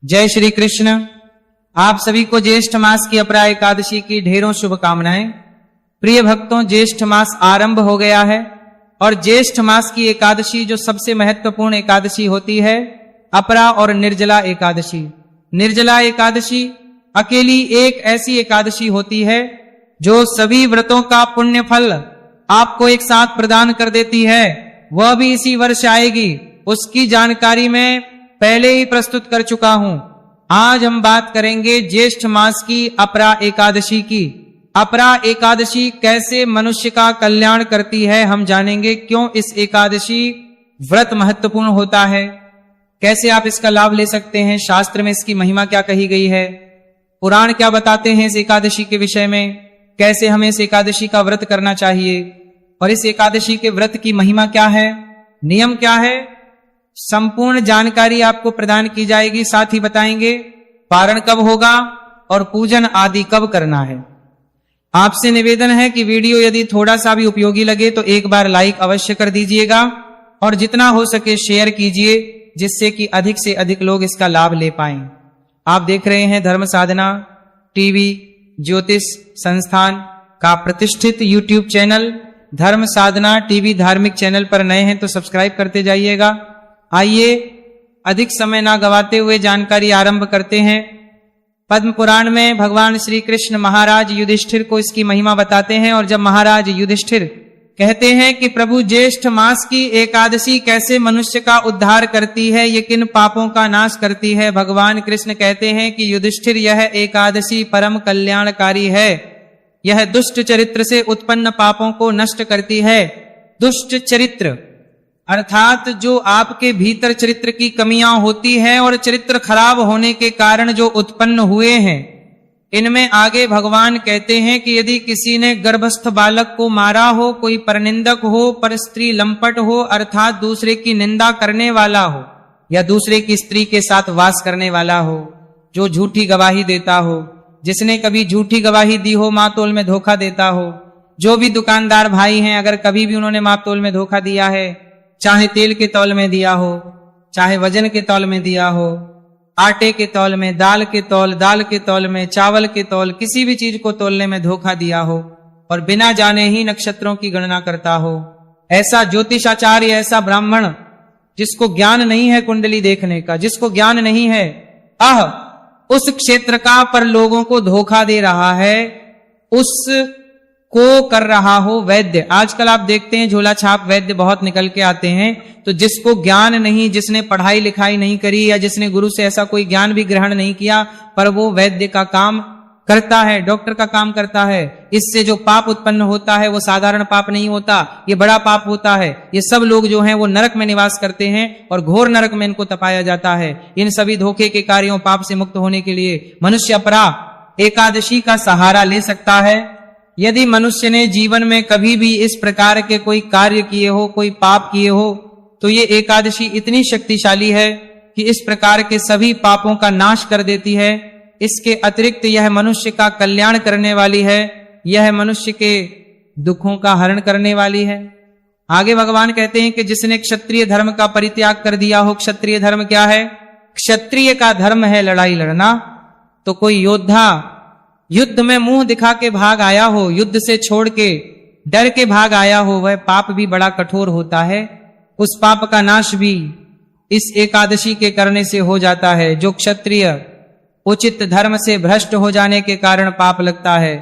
जय श्री कृष्ण। आप सभी को ज्येष्ठ मास की अपरा एकादशी की ढेरों शुभकामनाएं। प्रिय भक्तों, ज्येष्ठ मास आरंभ हो गया है और ज्येष्ठ मास की एकादशी जो सबसे महत्वपूर्ण एकादशी होती है, अपरा और निर्जला एकादशी। निर्जला एकादशी अकेली एक ऐसी एकादशी होती है जो सभी व्रतों का पुण्य फल आपको एक साथ प्रदान कर देती है। वह भी इसी वर्ष आएगी, उसकी जानकारी मैं पहले ही प्रस्तुत कर चुका हूं। आज हम बात करेंगे ज्येष्ठ मास की अपरा एकादशी की। अपरा एकादशी कैसे मनुष्य का कल्याण करती है हम जानेंगे। क्यों इस एकादशी व्रत महत्वपूर्ण होता है, कैसे आप इसका लाभ ले सकते हैं, शास्त्र में इसकी महिमा क्या कही गई है, पुराण क्या बताते हैं इस एकादशी के विषय में, कैसे हमें इस एकादशी का व्रत करना चाहिए और इस एकादशी के व्रत की महिमा क्या है, नियम क्या है, संपूर्ण जानकारी आपको प्रदान की जाएगी। साथ ही बताएंगे पारण कब होगा और पूजन आदि कब करना है। आपसे निवेदन है कि वीडियो यदि थोड़ा सा भी उपयोगी लगे तो एक बार लाइक अवश्य कर दीजिएगा और जितना हो सके शेयर कीजिए, जिससे कि अधिक से अधिक लोग इसका लाभ ले पाएं। आप देख रहे हैं धर्म साधना टीवी ज्योतिष संस्थान का प्रतिष्ठित यूट्यूब चैनल धर्म साधना टीवी। धार्मिक चैनल पर नए हैं तो सब्सक्राइब करते जाइएगा। आइए अधिक समय ना गवाते हुए जानकारी आरंभ करते हैं। पद्म पुराण में भगवान श्री कृष्ण महाराज युधिष्ठिर को इसकी महिमा बताते हैं और जब महाराज युधिष्ठिर कहते हैं कि प्रभु ज्येष्ठ मास की एकादशी कैसे मनुष्य का उद्धार करती है, ये किन पापों का नाश करती है, भगवान कृष्ण कहते हैं कि युधिष्ठिर यह एकादशी परम कल्याणकारी है। यह दुष्ट चरित्र से उत्पन्न पापों को नष्ट करती है। दुष्ट चरित्र अर्थात जो आपके भीतर चरित्र की कमियां होती हैं और चरित्र खराब होने के कारण जो उत्पन्न हुए हैं, इनमें आगे भगवान कहते हैं कि यदि किसी ने गर्भस्थ बालक को मारा हो, कोई परनिंदक हो, पर स्त्री लंपट हो अर्थात दूसरे की निंदा करने वाला हो, या दूसरे की स्त्री के साथ वास करने वाला हो, जो झूठी गवाही देता हो, जिसने कभी झूठी गवाही दी हो, मातोल में धोखा देता हो, जो भी दुकानदार भाई हैं अगर कभी भी उन्होंने मातोल में धोखा दिया है, चाहे तेल के तौल में दिया हो, चाहे वजन के तौल में दिया हो, आटे के तौल में, दाल के तौल में, चावल के तौल, किसी भी चीज को तौलने में धोखा दिया हो और बिना जाने ही नक्षत्रों की गणना करता हो, ऐसा ज्योतिषाचार्य, ऐसा ब्राह्मण जिसको ज्ञान नहीं है कुंडली देखने का, जिसको ज्ञान नहीं है, उस क्षेत्र का पर लोगों को धोखा दे रहा है, उस को कर रहा हो वैद्य। आजकल आप देखते हैं झोला छाप वैद्य बहुत निकल के आते हैं। तो जिसको ज्ञान नहीं, जिसने पढ़ाई लिखाई नहीं करी या जिसने गुरु से ऐसा कोई ज्ञान भी ग्रहण नहीं किया, पर वो वैद्य का काम करता है, डॉक्टर का काम करता है, इससे जो पाप उत्पन्न होता है वो साधारण पाप नहीं होता, ये बड़ा पाप होता है। ये सब लोग जो हैं वो नरक में निवास करते हैं और घोर नरक में इनको तपाया जाता है। इन सभी धोखे के कार्यों, पाप से मुक्त होने के लिए मनुष्य अपरा एकादशी का सहारा ले सकता है। यदि मनुष्य ने जीवन में कभी भी इस प्रकार के कोई कार्य किए हो, कोई पाप किए हो, तो ये एकादशी इतनी शक्तिशाली है कि इस प्रकार के सभी पापों का नाश कर देती है। इसके अतिरिक्त यह मनुष्य का कल्याण करने वाली है, यह मनुष्य के दुखों का हरण करने वाली है। आगे भगवान कहते हैं कि जिसने क्षत्रिय धर्म का परित्याग कर दिया हो, क्षत्रिय धर्म क्या है? क्षत्रिय का धर्म है लड़ाई लड़ना। तो कोई योद्धा युद्ध में मुंह दिखा के भाग आया हो, युद्ध से छोड़ के डर के भाग आया हो, वह पाप भी बड़ा कठोर होता है। उस पाप का नाश भी इस एकादशी के करने से हो जाता है। जो क्षत्रिय उचित धर्म से भ्रष्ट हो जाने के कारण पाप लगता है,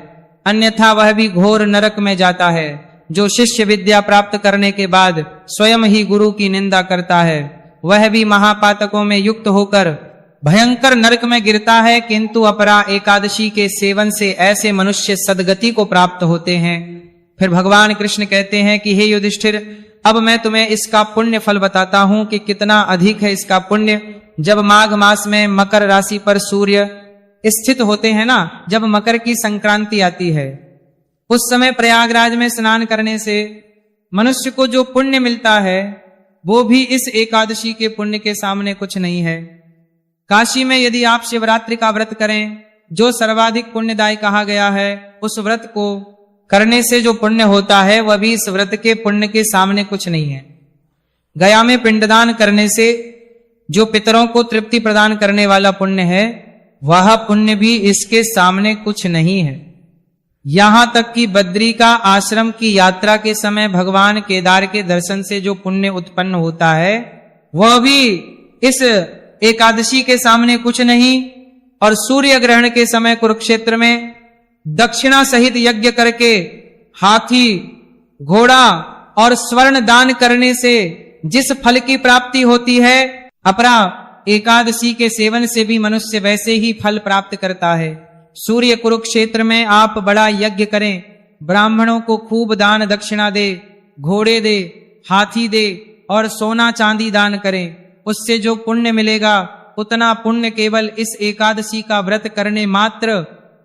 अन्यथा वह भी घोर नरक में जाता है। जो शिष्य विद्या प्राप्त करने के बाद स्वयं ही गुरु की निंदा करता है, वह भी महापातकों में युक्त होकर भयंकर नरक में गिरता है। किंतु अपरा एकादशी के सेवन से ऐसे मनुष्य सदगति को प्राप्त होते हैं। फिर भगवान कृष्ण कहते हैं कि हे युधिष्ठिर, अब मैं तुम्हें इसका पुण्य फल बताता हूं कि कितना अधिक है इसका पुण्य। जब माघ मास में मकर राशि पर सूर्य स्थित होते हैं ना, जब मकर की संक्रांति आती है, उस समय प्रयागराज में स्नान करने से मनुष्य को जो पुण्य मिलता है वो भी इस एकादशी के पुण्य के सामने कुछ नहीं है। काशी में यदि आप शिवरात्रि का व्रत करें, जो सर्वाधिक पुण्यदायी कहा गया है, उस व्रत को करने से जो पुण्य होता है वह भी इस व्रत के पुण्य के सामने कुछ नहीं है। गया में पिंडदान करने से जो पितरों को तृप्ति प्रदान करने वाला पुण्य है, वह पुण्य भी इसके सामने कुछ नहीं है। यहां तक कि बद्री का आश्रम की यात्रा के समय भगवान केदार के दर्शन से जो पुण्य उत्पन्न होता है, वह भी इस एकादशी के सामने कुछ नहीं। और सूर्य ग्रहण के समय कुरुक्षेत्र में दक्षिणा सहित यज्ञ करके हाथी, घोड़ा और स्वर्ण दान करने से जिस फल की प्राप्ति होती है, अपरा एकादशी के सेवन से भी मनुष्य वैसे ही फल प्राप्त करता है। सूर्य कुरुक्षेत्र में आप बड़ा यज्ञ करें, ब्राह्मणों को खूब दान दक्षिणा दे, घोड़े दे, हाथी दे और सोना चांदी दान करें, उससे जो पुण्य मिलेगा उतना पुण्य केवल इस एकादशी का व्रत करने मात्र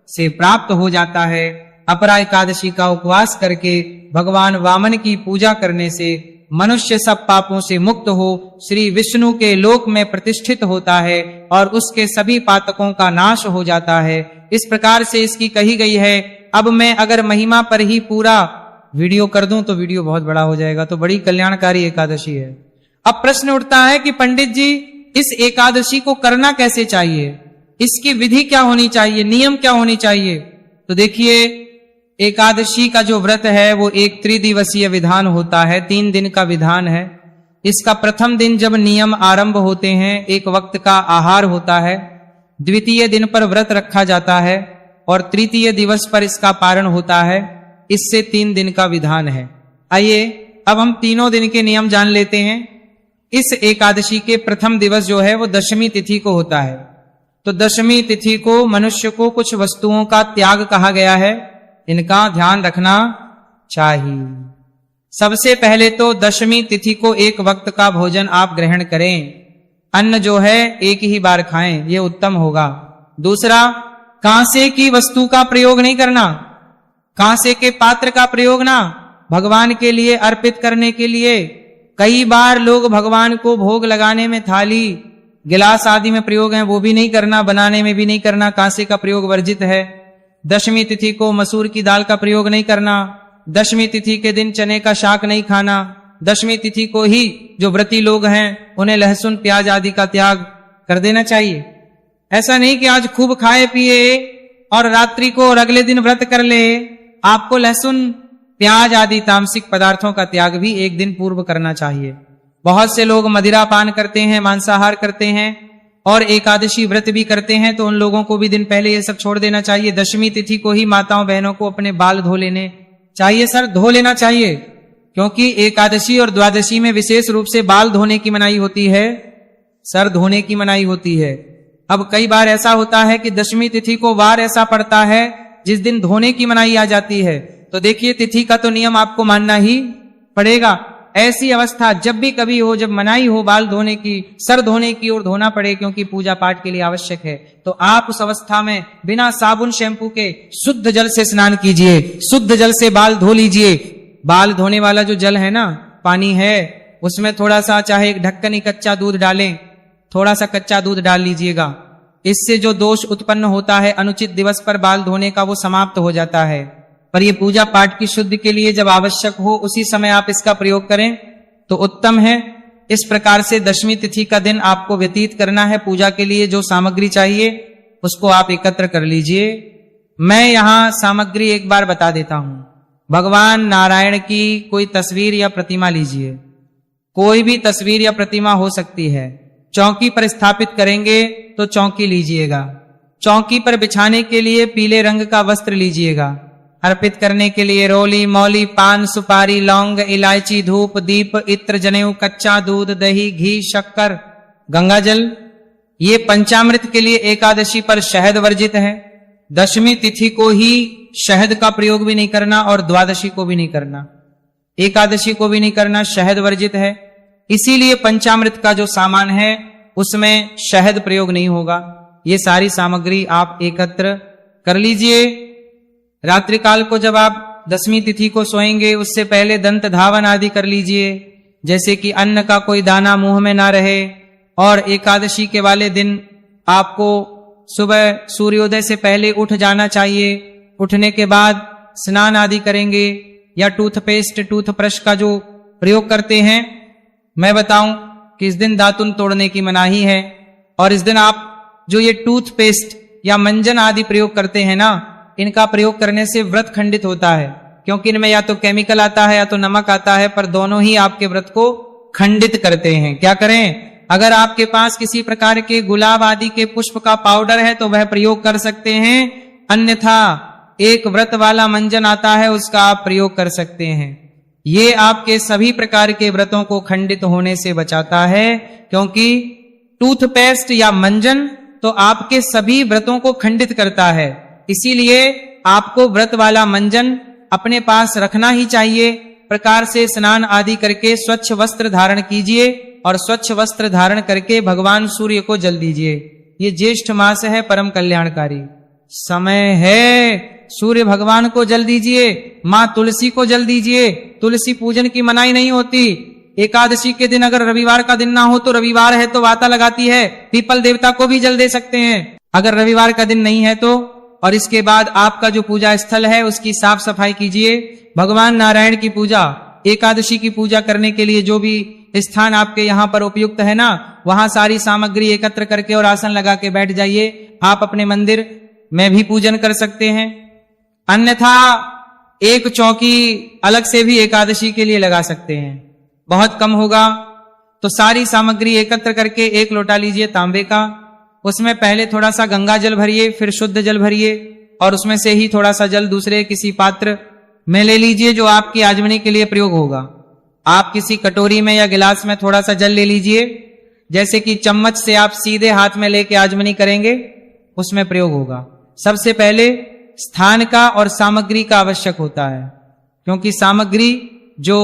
से प्राप्त हो जाता है। अपरा एकादशी का उपवास करके भगवान वामन की पूजा करने से मनुष्य सब पापों से मुक्त हो श्री विष्णु के लोक में प्रतिष्ठित होता है और उसके सभी पातकों का नाश हो जाता है। इस प्रकार से इसकी कही गई है। अब मैं अगर महिमा पर ही पूरा वीडियो कर दूं तो वीडियो बहुत बड़ा हो जाएगा, तो बड़ी कल्याणकारी एकादशी है। अब प्रश्न उठता है कि पंडित जी, इस एकादशी को करना कैसे चाहिए, इसकी विधि क्या होनी चाहिए, नियम क्या होनी चाहिए? तो देखिए, एकादशी का जो व्रत है वो एक त्रिदिवसीय विधान होता है, 3 दिन का विधान है। इसका प्रथम दिन जब नियम आरंभ होते हैं, एक वक्त का आहार होता है, द्वितीय दिन पर व्रत रखा जाता है और तृतीय दिवस पर इसका पारण होता है। इससे 3 दिन का विधान है। आइए अब हम तीनों दिन के नियम जान लेते हैं। इस एकादशी के प्रथम दिवस जो है वो दशमी तिथि को होता है। तो दशमी तिथि को मनुष्य को कुछ वस्तुओं का त्याग कहा गया है, इनका ध्यान रखना चाहिए। सबसे पहले तो दशमी तिथि को एक वक्त का भोजन आप ग्रहण करें, अन्न जो है एक ही बार खाएं, ये उत्तम होगा। दूसरा, कांसे की वस्तु का प्रयोग नहीं करना, कांसे के पात्र का प्रयोग ना, भगवान के लिए अर्पित करने के लिए। कई बार लोग भगवान को भोग लगाने में थाली, गिलास आदि में प्रयोग है, वो भी नहीं करना, बनाने में भी नहीं करना, कांसे का प्रयोग वर्जित है। दशमी तिथि को मसूर की दाल का प्रयोग नहीं करना, दशमी तिथि के दिन चने का शाक नहीं खाना, दशमी तिथि को ही जो व्रती लोग हैं उन्हें लहसुन प्याज आदि का त्याग कर देना चाहिए। ऐसा नहीं कि आज खूब खाए पिए और रात्रि को और अगले दिन व्रत कर ले। आपको लहसुन प्याज आदि तामसिक पदार्थों का त्याग भी एक दिन पूर्व करना चाहिए। बहुत से लोग मदिरा पान करते हैं, मांसाहार करते हैं और एकादशी व्रत भी करते हैं, तो उन लोगों को भी दिन पहले ये सब छोड़ देना चाहिए। दशमी तिथि को ही माताओं बहनों को अपने बाल धो लेने चाहिए, सर धो लेना चाहिए, क्योंकि एकादशी और द्वादशी में विशेष रूप से बाल धोने की मनाही होती है, सर धोने की मनाही होती है। अब कई बार ऐसा होता है कि दशमी तिथि को वार ऐसा पड़ता है जिस दिन धोने की मनाही आ जाती है, तो देखिए तिथि का तो नियम आपको मानना ही पड़ेगा। ऐसी अवस्था जब भी कभी हो, जब मनाही हो बाल धोने की, सर धोने की और धोना पड़े क्योंकि पूजा पाठ के लिए आवश्यक है, तो आप उस अवस्था में बिना साबुन शैम्पू के शुद्ध जल से स्नान कीजिए, शुद्ध जल से बाल धो लीजिए। बाल धोने वाला जो जल है ना, पानी है, उसमें थोड़ा सा चाहे एक ढक्कन ही कच्चा दूध डालें, थोड़ा सा कच्चा दूध डाल लीजिएगा। इससे जो दोष उत्पन्न होता है अनुचित दिवस पर बाल धोने का, वो समाप्त हो जाता है। पर ये पूजा पाठ की शुद्धि के लिए जब आवश्यक हो उसी समय आप इसका प्रयोग करें तो उत्तम है। इस प्रकार से दशमी तिथि का दिन आपको व्यतीत करना है। पूजा के लिए जो सामग्री चाहिए उसको आप एकत्र कर लीजिए। मैं यहाँ सामग्री एक बार बता देता हूं। भगवान नारायण की कोई तस्वीर या प्रतिमा लीजिए, कोई भी तस्वीर या प्रतिमा हो सकती है। चौकी पर स्थापित करेंगे तो चौकी लीजिएगा। चौकी पर बिछाने के लिए पीले रंग का वस्त्र लीजिएगा। अर्पित करने के लिए रोली, मौली, पान, सुपारी, लौंग, इलायची, धूप, दीप, इत्र, जनेऊ, कच्चा दूध, दही, घी, शक्कर, गंगाजल। ये पंचामृत के लिए एकादशी पर शहद वर्जित है। दशमी तिथि को ही शहद का प्रयोग भी नहीं करना और द्वादशी को भी नहीं करना, एकादशी को भी नहीं करना, शहद वर्जित है। इसीलिए पंचामृत का जो सामान है उसमें शहद प्रयोग नहीं होगा। ये सारी सामग्री आप एकत्र कर लीजिए। रात्रि काल को जब आप दशमी तिथि को सोएंगे उससे पहले दंत धावन आदि कर लीजिए, जैसे कि अन्न का कोई दाना मुंह में ना रहे। और एकादशी के वाले दिन आपको सुबह सूर्योदय से पहले उठ जाना चाहिए। उठने के बाद स्नान आदि करेंगे या टूथपेस्ट, टूथब्रश का जो प्रयोग करते हैं, मैं बताऊं कि इस दिन दातुन तोड़ने की मनाही है, और इस दिन आप जो ये टूथपेस्ट या मंजन आदि प्रयोग करते हैं ना, इनका प्रयोग करने से व्रत खंडित होता है, क्योंकि इनमें या तो केमिकल आता है या तो नमक आता है, पर दोनों ही आपके व्रत को खंडित करते हैं। क्या करें? अगर आपके पास किसी प्रकार के गुलाब आदि के पुष्प का पाउडर है तो वह प्रयोग कर सकते हैं, अन्यथा एक व्रत वाला मंजन आता है उसका आप प्रयोग कर सकते हैं। ये आपके सभी प्रकार के व्रतों को खंडित होने से बचाता है, क्योंकि टूथपेस्ट या मंजन तो आपके सभी व्रतों को खंडित करता है। इसीलिए आपको व्रत वाला मंजन अपने पास रखना ही चाहिए। प्रकार से स्नान आदि करके स्वच्छ वस्त्र धारण कीजिए, और स्वच्छ वस्त्र धारण करके भगवान सूर्य को जल दीजिए। ये ज्येष्ठ मास है, परम कल्याणकारी समय है। सूर्य भगवान को जल दीजिए, माँ तुलसी को जल दीजिए। तुलसी पूजन की मनाही नहीं होती। एकादशी के दिन अगर रविवार का दिन ना हो तो रविवार है तो वाता लगाती है, पीपल देवता को भी जल दे सकते हैं अगर रविवार का दिन नहीं है तो। और इसके बाद आपका जो पूजा स्थल है उसकी साफ सफाई कीजिए। भगवान नारायण की पूजा, एकादशी की पूजा करने के लिए जो भी स्थान आपके यहाँ पर उपयुक्त है ना, वहां सारी सामग्री एकत्र करके और आसन लगा के बैठ जाइए। आप अपने मंदिर में भी पूजन कर सकते हैं, अन्यथा एक चौकी अलग से भी एकादशी के लिए लगा सकते हैं। बहुत कम होगा तो सारी सामग्री एकत्र करके एक लोटा लीजिए तांबे का, उसमें पहले थोड़ा सा गंगा जल भरिए, फिर शुद्ध जल भरिए, और उसमें से ही थोड़ा सा जल दूसरे किसी पात्र में ले लीजिए जो आपकी आजमनी के लिए प्रयोग होगा। आप किसी कटोरी में या गिलास में थोड़ा सा जल ले लीजिए, जैसे कि चम्मच से आप सीधे हाथ में लेके आजमनी करेंगे उसमें प्रयोग होगा। सबसे पहले स्थान का और सामग्री का आवश्यक होता है, क्योंकि सामग्री जो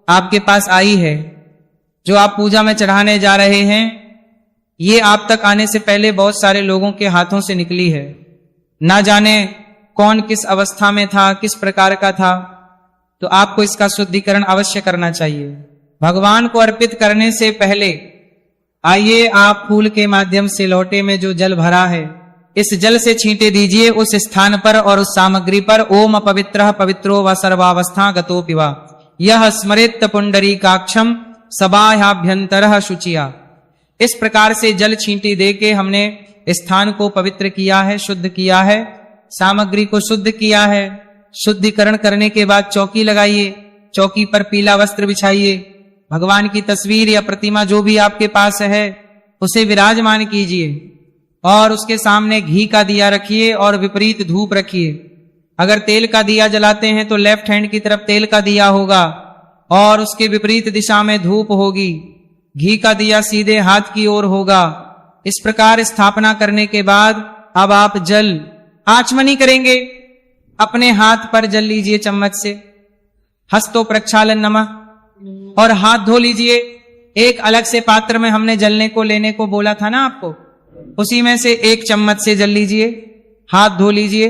आपके पास आई है, जो आप पूजा में चढ़ाने जा रहे हैं, ये आप तक आने से पहले बहुत सारे लोगों के हाथों से निकली है। ना जाने कौन किस अवस्था में था, किस प्रकार का था, तो आपको इसका शुद्धिकरण अवश्य करना चाहिए। भगवान को अर्पित करने से पहले आइए आप फूल के माध्यम से लोटे में जो जल भरा है इस जल से छींटे दीजिए उस स्थान पर और उस सामग्री पर। ओम अपवित्रः पवित्रो व सर्वावस्था गतोऽपि वा यह स्मरेत् पुंडरीकाक्षं सबाह्याभ्यंतरः शुचिया। इस प्रकार से जल छींटी दे के हमने स्थान को पवित्र किया है, शुद्ध किया है, सामग्री को शुद्ध किया है। शुद्धिकरण करने के बाद चौकी लगाइए, चौकी पर पीला वस्त्र बिछाइए, भगवान की तस्वीर या प्रतिमा जो भी आपके पास है उसे विराजमान कीजिए, और उसके सामने घी का दिया रखिए और विपरीत धूप रखिए। अगर तेल का दिया जलाते हैं तो लेफ्ट हैंड की तरफ तेल का दिया होगा और उसके विपरीत दिशा में धूप होगी। घी का दिया सीधे हाथ की ओर होगा। इस प्रकार स्थापना करने के बाद अब आप जल आचमनी करेंगे। अपने हाथ पर जल लीजिए चम्मच से, हस्तो प्रक्षालन नमः, और हाथ धो लीजिए। एक अलग से पात्र में हमने जलने को लेने को बोला था ना आपको, उसी में से एक चम्मच से जल लीजिए, हाथ धो लीजिए।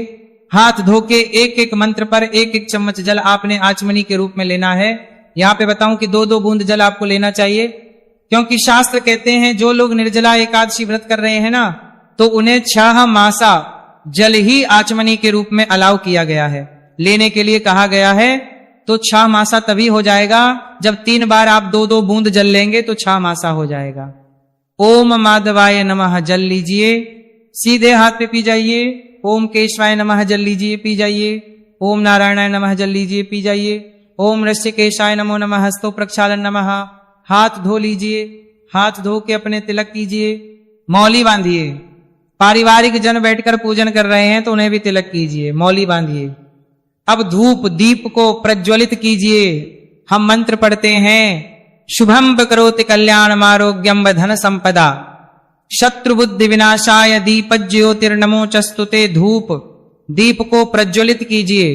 हाथ धो के एक एक मंत्र पर एक एक चम्मच जल आपने आचमनी के रूप में लेना है। यहाँ पे बताऊं कि 2-2 बूंद जल आपको लेना चाहिए, क्योंकि शास्त्र कहते हैं जो लोग निर्जला एकादशी व्रत कर रहे हैं ना, तो उन्हें 6 मासा जल ही आचमनी के रूप में अलाउ किया गया है, लेने के लिए कहा गया है। तो 6 मासा तभी हो जाएगा जब 3 बार आप 2-2 बूंद जल लेंगे तो 6 मासा हो जाएगा। ओम माधवाय नमः जल लीजिए, सीधे हाथ पे पी जाइए। ओम केशवाय नमः जल लीजिए, पी जाइए। ओम नारायणाय नमः जल लीजिए, पी जाइए। ओम ऋषिकेशाय नमो नमः हस्तो प्रक्षालन नमः। हाथ धो लीजिए, हाथ धो के अपने तिलक कीजिए, मौली बांधिए। पारिवारिक जन बैठकर पूजन कर रहे हैं तो उन्हें भी तिलक कीजिए, मौली बांधिए। अब धूप दीप को प्रज्वलित कीजिए। हम मंत्र पढ़ते हैं, शुभम करोति कल्याणम आरोग्यम धन संपदा शत्रु बुद्धि विनाशाय दीप ज्योतिर्नमोचस्तुते। धूप दीप को प्रज्वलित कीजिए।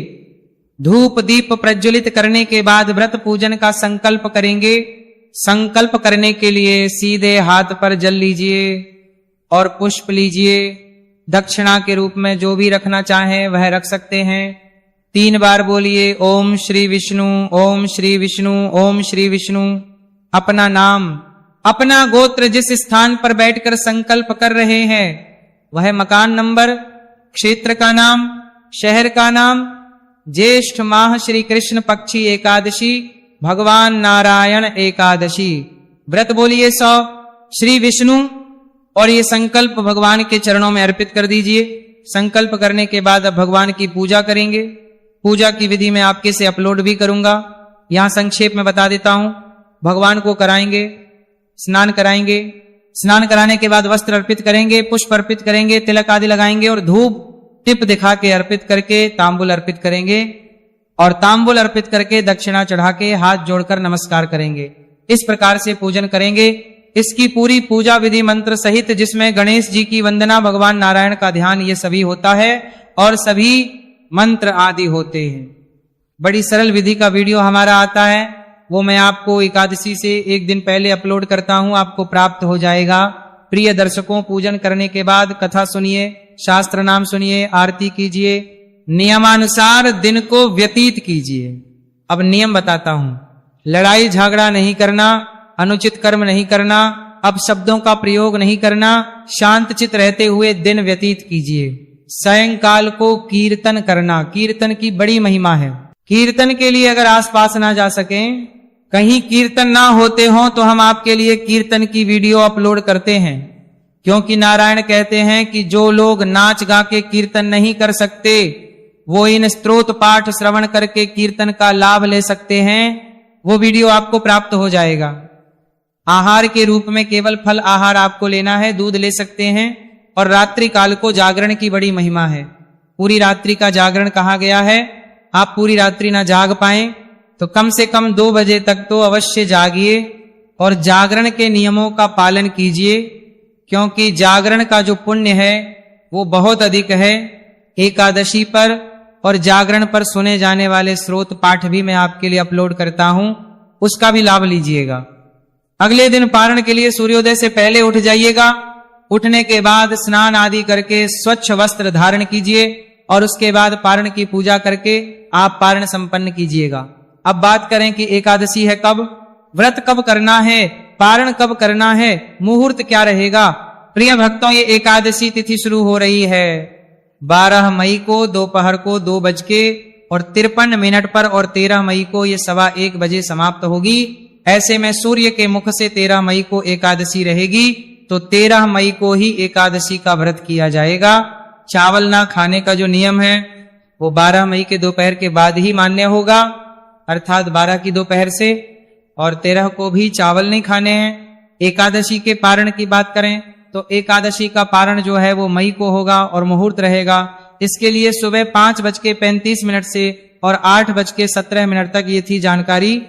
धूप दीप प्रज्वलित करने के बाद व्रत पूजन का संकल्प करेंगे। संकल्प करने के लिए सीधे हाथ पर जल लीजिए और पुष्प लीजिए। दक्षिणा के रूप में जो भी रखना चाहें वह रख सकते हैं। 3 बार बोलिए ओम श्री विष्णु, ओम श्री विष्णु, ओम श्री विष्णु। अपना नाम, अपना गोत्र, जिस स्थान पर बैठकर संकल्प कर रहे हैं वह मकान नंबर, क्षेत्र का नाम, शहर का नाम। ज्येष्ठ माह श्री कृष्ण पक्षी एकादशी, भगवान नारायण एकादशी। व्रत बोलिए 100 श्री विष्णु, और ये संकल्प भगवान के चरणों में अर्पित कर दीजिए। संकल्प करने के बाद अब भगवान की पूजा करेंगे। पूजा की विधि मैं आपके से अपलोड भी करूंगा, यहां संक्षेप में बता देता हूं। भगवान को कराएंगे, स्नान कराएंगे, स्नान कराने के बाद वस्त्र अर्पित करेंगे, पुष्प अर्पित करेंगे, तिलक आदि लगाएंगे और धूप टिप दिखा के अर्पित करके तांबुल अर्पित करेंगे, और तांबुल अर्पित करके दक्षिणा चढ़ा के हाथ जोड़कर नमस्कार करेंगे। इस प्रकार से पूजन करेंगे। इसकी पूरी पूजा विधि मंत्र सहित, जिसमें गणेश जी की वंदना, भगवान नारायण का ध्यान, ये सभी होता है और सभी मंत्र आदि होते हैं। बड़ी सरल विधि का वीडियो हमारा आता है, वो मैं आपको एकादशी से एक दिन पहले अपलोड करता हूं, आपको प्राप्त हो जाएगा। प्रिय दर्शकों, पूजन करने के बाद कथा सुनिए, शास्त्र नाम सुनिए, आरती कीजिए, नियमानुसार दिन को व्यतीत कीजिए। अब नियम बताता हूं। लड़ाई झगड़ा नहीं करना, अनुचित कर्म नहीं करना, अब शब्दों का प्रयोग नहीं करना, शांत चित रहते हुए दिन व्यतीत कीजिए। सायंकाल को कीर्तन करना, कीर्तन की बड़ी महिमा है। कीर्तन के लिए अगर आसपास ना जा सके, कहीं कीर्तन ना होते हो, तो हम आपके लिए कीर्तन की वीडियो अपलोड करते हैं, क्योंकि नारायण कहते हैं कि जो लोग नाच गा के कीर्तन नहीं कर सकते, वो इन स्तोत्र पाठ श्रवण करके कीर्तन का लाभ ले सकते हैं। वो वीडियो आपको प्राप्त हो जाएगा। आहार के रूप में केवल फल आहार आपको लेना है, दूध ले सकते हैं, और रात्रि काल को जागरण की बड़ी महिमा है। पूरी रात्रि का जागरण कहा गया है। आप पूरी रात्रि ना जाग पाए तो कम से कम 2 बजे तक तो अवश्य जागिए और जागरण के नियमों का पालन कीजिए, क्योंकि जागरण का जो पुण्य है वो बहुत अधिक है। एकादशी पर और जागरण पर सुने जाने वाले स्रोत पाठ भी मैं आपके लिए अपलोड करता हूं, उसका भी लाभ लीजिएगा। अगले दिन पारण के लिए सूर्योदय से पहले उठ जाइएगा। उठने के बाद स्नान आदि करके स्वच्छ वस्त्र धारण कीजिए और उसके बाद पारण की पूजा करके आप पारण संपन्न कीजिएगा। अब बात करें कि एकादशी है कब, व्रत कब करना है, पारण कब करना है, मुहूर्त क्या रहेगा। प्रिय भक्तों, ये एकादशी तिथि शुरू हो रही है 12 मई को दोपहर को 2:53 पर, और 13 मई को ये 1:15 बजे समाप्त होगी। ऐसे में सूर्य के मुख से 13 मई को एकादशी रहेगी, तो 13 मई को ही एकादशी का व्रत किया जाएगा। चावल ना खाने का जो नियम है वो 12 मई के दोपहर के बाद ही मान्य होगा, अर्थात 12 की दोपहर से, और 13 को भी चावल नहीं खाने हैं। एकादशी के पारण की बात करें तो एकादशी का पारण जो है वो मई को होगा और मुहूर्त रहेगा। इसके लिए सुबह 5:35 से और 8:17 तक ये थी जानकारी।